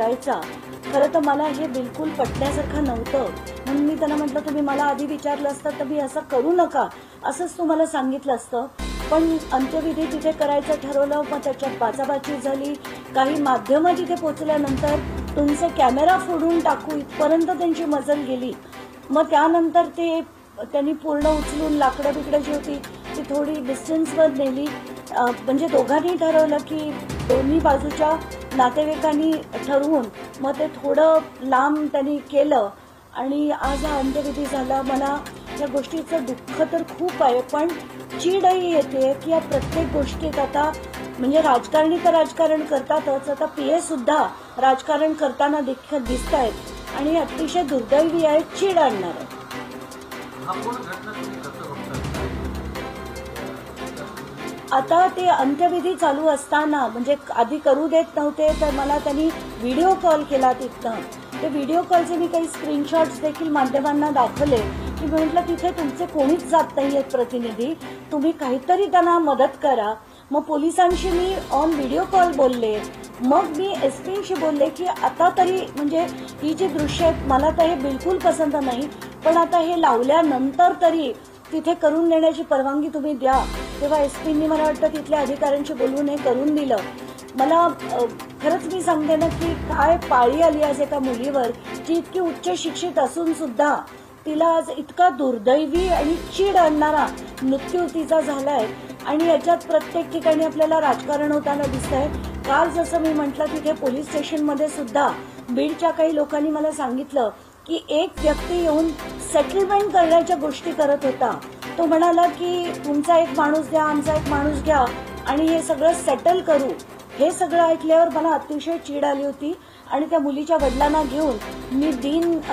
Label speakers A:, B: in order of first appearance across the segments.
A: करायचा, खरं तर मला हे बिलकुल पटण्यासारखं नव्हतं. म्हणून मी त्यांना म्हटलं, तुम्ही मला आधी विचारलं असतं तर मी असं करू नका असंच तुम्हाला सांगितलं असतं. पण अंत्यविधी तिथे करायचं ठरवलं, मग त्याच्यात बाचाबाची झाली. काही माध्यमं तिथे पोचल्यानंतर तुमचे कॅमेरा फोडून टाकू इथपर्यंत त्यांची मजल गेली. मग त्यानंतर त्यांनी पूर्ण उचलून लाकडं बिकडं जी होती ती थोडी डिस्टन्सवर नेली. म्हणजे दोघांनी ठरवलं की दोन्ही बाजूच्या नातेवाईकांनी ठरवून मग ते थोडं लांब त्यांनी केलं आणि आज हा अंत्यविधी झाला. मला या गोष्टीचं दुःख तर खूप आहे, पण चीडही येते की या प्रत्येक गोष्टीत आता म्हणजे राजकारणी तर राजकारण करतातच, आता पीए सुद्धा राजकारण करताना दिसत आहेत आणि अतिशय दुर्दैवी आहे, चीड आणणार आहे. आता ते अंत्यविधी चालू असताना म्हणजे आधी करू देत नव्हते तर मला त्यांनी व्हिडिओ कॉल केला तिथनं. ते व्हिडिओ कॉलचे मी काही स्क्रीनशॉट्स देखील माध्यमांना दाखवले की म्हटलं तिथे तुमचे कोणीच जात नाहीयेत प्रतिनिधी, तुम्ही काहीतरी त्यांना मदत करा. मग पोलिसांशी मी ऑन व्हिडिओ कॉल बोलले, मग मी एसपींशी बोलले की आता तरी म्हणजे ही जी दृश्य आहेत मला तर हे बिलकुल पसंत नाही, पण आता हे लावल्यानंतर तरी तिथे करून देण्याची परवानगी तुम्ही द्या. तेव्हा एसपींनी मला वाटतं तिथल्या अधिकाऱ्यांशी बोलवून हे करून दिलं. मला खरंच मी सांगते ना की काय पाळी आली आज एका मुलीवर जी इतकी उच्च शिक्षित असून सुद्धा तिला आज इतका दुर्दैवी आणि चीड आणणारा मृत्यू तिचा झालाय. आणि याच्यात प्रत्येक ठिकाणी आपल्याला राजकारण होताना दिसतंय. काल जसं मी म्हटलं तिथे पोलीस स्टेशनमध्ये सुद्धा बीडच्या काही लोकांनी मला सांगितलं की एक व्यक्ती येऊन सेटलमेंट करण्याच्या गोष्टी करत होता. तो म्हणाला की तुमचा एक माणूस द्या, आमचा एक माणूस घ्या आणि हे सगळं सेटल करू. हे सगळं ऐकल्यावर मला अतिशय चीड आली होती आणि त्या मुलीच्या वडिलांना घेऊन मी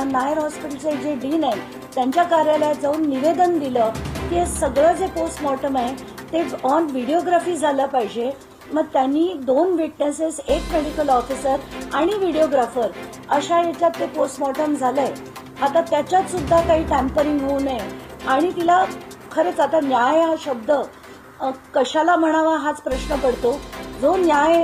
A: नायर हॉस्पिटलचे जे डीन आहेत त्यांच्या कार्यालयात जाऊन निवेदन दिलं की हे सगळं जे पोस्टमॉर्टम आहे ते ऑन व्हिडिओग्राफी झालं पाहिजे. मग त्यांनी 2 विटनेसेस, एक मेडिकल ऑफिसर आणि व्हिडिओग्राफर अशा याच्यात ते पोस्टमॉर्टम झालंय. आता त्याच्यात सुद्धा काही टॅम्परिंग होऊ नये आणि तिला खरंच आता न्याय हा शब्द कशाला म्हणावा हाच प्रश्न पडतो. जो न्याय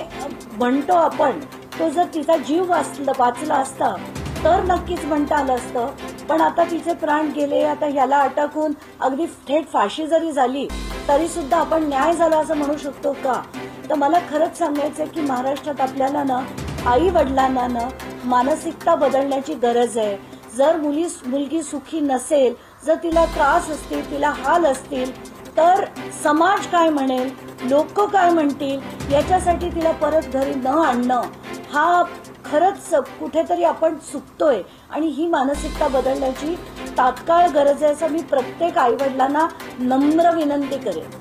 A: म्हणतो आपण तो जर तिचा जीव वाचला असता तर नक्कीच म्हणता आलं असतं, पण आता तिचे प्राण गेले. आता ह्याला अटक होऊन अगदी थेट फाशी जरी झाली तरी सुद्धा आपण न्याय झाला असं म्हणू शकतो का? तर मला खरंच सांगायचंय की महाराष्ट्रात आपल्याला ना आई वडिलांना ना मानसिकता बदलण्याची गरज आहे. जर मुलगी सुखी नसेल, जर तिला त्रास असतील, तिला हाल असतील तर समाज काय म्हणेल, लोक काय म्हणतील याच्यासाठी तिला परत घरी न आणणं हा खरंच कुठेतरी आपण चुकतोय आणि ही मानसिकता बदलण्याची तात्काळ गरज आहे असं मी प्रत्येक आई वडिलांना नम्र विनंती करेन.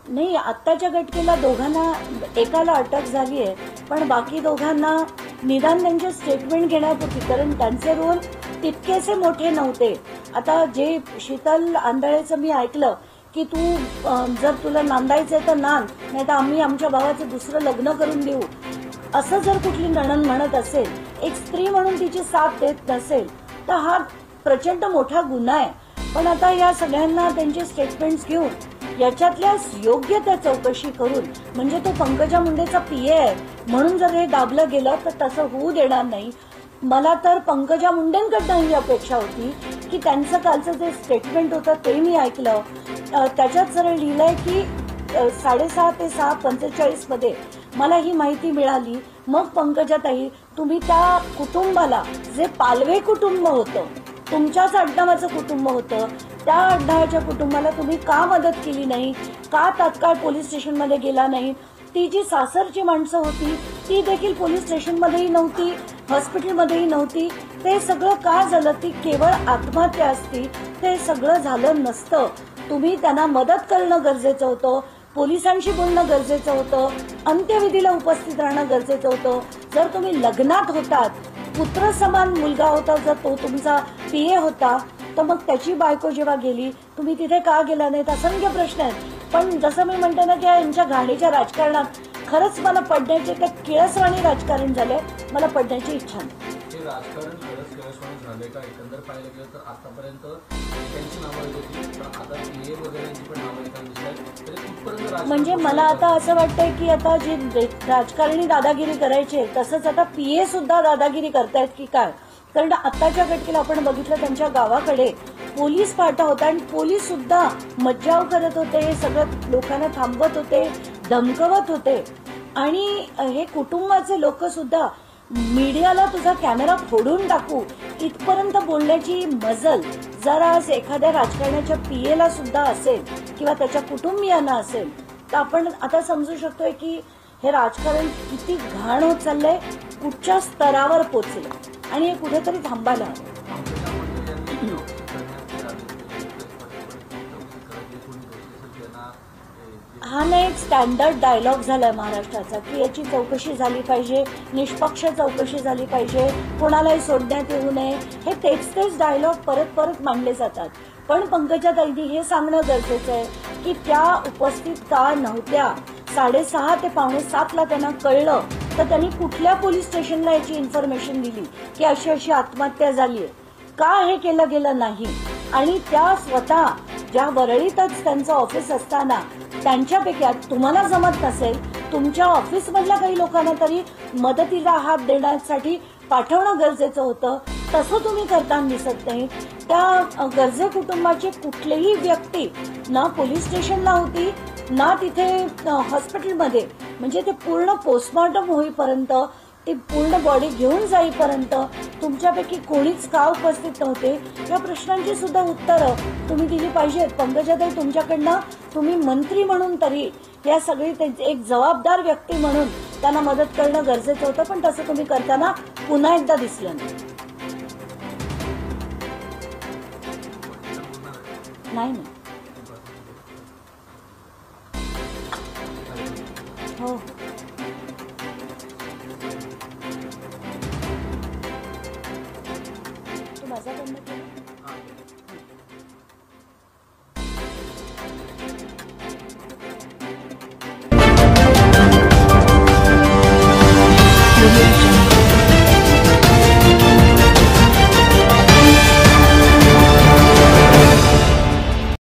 A: नाही, आत्ताच्या घटनेला दोघांना एकाला अटक झाली आहे, पण बाकी दोघांना निदान त्यांचे स्टेटमेंट घेण्यापुरती, कारण त्यांचे रोल तितकेसे मोठे नव्हते. आता जे शीतल आंधळेचं मी ऐकलं की तू जर तुला नांदायचंय तर नांद, नाही तर आम्ही आमच्या भावाचं दुसरं लग्न करून देऊ, असं जर कुठली नणंद म्हणत असेल, एक स्त्री म्हणून तिची साथ देत नसेल तर हा प्रचंड मोठा गुन्हा आहे. पण आता या सगळ्यांना त्यांचे स्टेटमेंट्स घेऊन याच्यातल्या योग्य त्या चौकशी करून, म्हणजे तो पंकजा मुंडेचा पीए आहे म्हणून जर हे दाबलं गेलं तर तसं होऊ देणार नाही. मला तर पंकजा मुंडेंकडनं ही अपेक्षा होती की त्यांचं कालचं जे स्टेटमेंट होतं ते मी ऐकलं. त्याच्यात सरळ लिहिलंय की 6:30 ते 6:45 मध्ये मला ही माहिती मिळाली. मग पंकजाताई, तुम्ही त्या कुटुंबाला, जे पालवे कुटुंब होतं, तुमच्याच आडनावाचं कुटुंब होतं, त्या आडनावाच्या कुटुंबाला तुम्ही का मदत केली नाही, का तात्काळ पोलीस स्टेशनमध्ये गेला नाही? ती जी सासरची माणसं होती ती देखील पोलीस स्टेशनमध्येही नव्हती, हॉस्पिटलमध्येही नव्हती. ते सगळं का झालं? ती केवळ आत्महत्या असती, ते सगळं झालं नसतं. तुम्ही त्यांना मदत करणं गरजेचं होतं, पोलिसांशी बोलणं गरजेचं होतं, अंत्यविधीला उपस्थित राहणं गरजेचं होतं. जर तुम्ही लग्नात होतात, पुत्र समान मुलगा होता, जर तो तुमचा पीए होता, तर मग त्याची बायको जेव्हा गेली तुम्ही तिथे का गेला नाहीत? असंख्य प्रश्न आहेत. पण जसं मी म्हणते ना की यांच्या घाणीच्या राजकारणात खरंच मला पडण्याचे, त्या किळसवाणी राजकारण झालंय, मला पडण्याची इच्छा नाही.
B: राजकारण खरंच केल्याशिवाय झालंय का? एकंदर पाहिलं गेलं तर आतापर्यंत त्यांची नावं येत होती, पण आता पीए वगैरेंची पण नावं येताना दिसत आहेत. तरी कुठपर्यंत राजकारण?
A: म्हणजे मला आता असं वाटतंय की आता जे राजकारणी दादागिरी करायचे तसंच आता पीए सुद्धा दादागिरी करतायत की काय. कारण आताच्या घटनेला आपण बघितलं त्यांच्या गावाकडे पोलीस पाठा होता आणि पोलीस सुद्धा मज्जाव करत होते, सगळं लोकांना थांबवत होते, धमकवत होते. आणि हे कुटुंबाचे लोक सुद्धा मीडियाला तुझा कॅमेरा फोडून टाकू इथपर्यंत बोलण्याची मजल जर आज एखाद्या राजकारण्याच्या पीएला सुद्धा असेल किंवा त्याच्या कुटुंबियांना असेल तर आपण आता समजू शकतोय की हे राजकारण किती घाण होत चाललंय, कुठच्या स्तरावर पोचलंय आणि हे कुठेतरी थांबायला हवं. हा ना एक स्टँडर्ड डायलॉग झालाय महाराष्ट्राचा की याची चौकशी झाली पाहिजे, निष्पक्ष चौकशी झाली पाहिजे, कोणालाही सोडण्यात येऊ नये. हे तेच डायलॉग परत परत मांडले जातात. पण पंकजाताईंनी हे सांगणं गरजेचं आहे की त्या उपस्थित का नव्हत्या. 6:30 ते 6:45 त्यांना कळलं तर त्यांनी कुठल्या पोलीस स्टेशनला याची इन्फॉर्मेशन दिली की अशी अशी आत्महत्या झालीय, का हे केलं गेलं नाही. आणि त्या स्वतः ज्या वरळीतच त्यांचं ऑफिस असताना त्यांच्यापैकी तुम्हाला जमत नसेल तुमच्या ऑफिसमधल्या काही लोकांना तरी मदतीला हात देण्यासाठी पाठवणं गरजेचं होतं, तसं तुम्ही करताना दिसत नाही. त्या गरजे कुटुंबाची कुठलीही व्यक्ती ना पोलीस स्टेशनला होती ना तिथे हॉस्पिटलमध्ये. म्हणजे ते पूर्ण पोस्टमॉर्टम होईपर्यंत, ती पूर्ण बॉडी घेऊन जाईपर्यंत तुमच्यापैकी कोणीच का उपस्थित नव्हते या प्रश्नांची सुद्धा उत्तरं तुम्ही दिली पाहिजेत. पंकजाताई तुमच्याकडनं तुम्ही मंत्री म्हणून तरी या सगळी एक जबाबदार व्यक्ती म्हणून त्यांना मदत करणं गरजेचं होतं, पण तसं तुम्ही करताना पुन्हा एकदा दिसलं नाही ना. हो माझ्याकडनं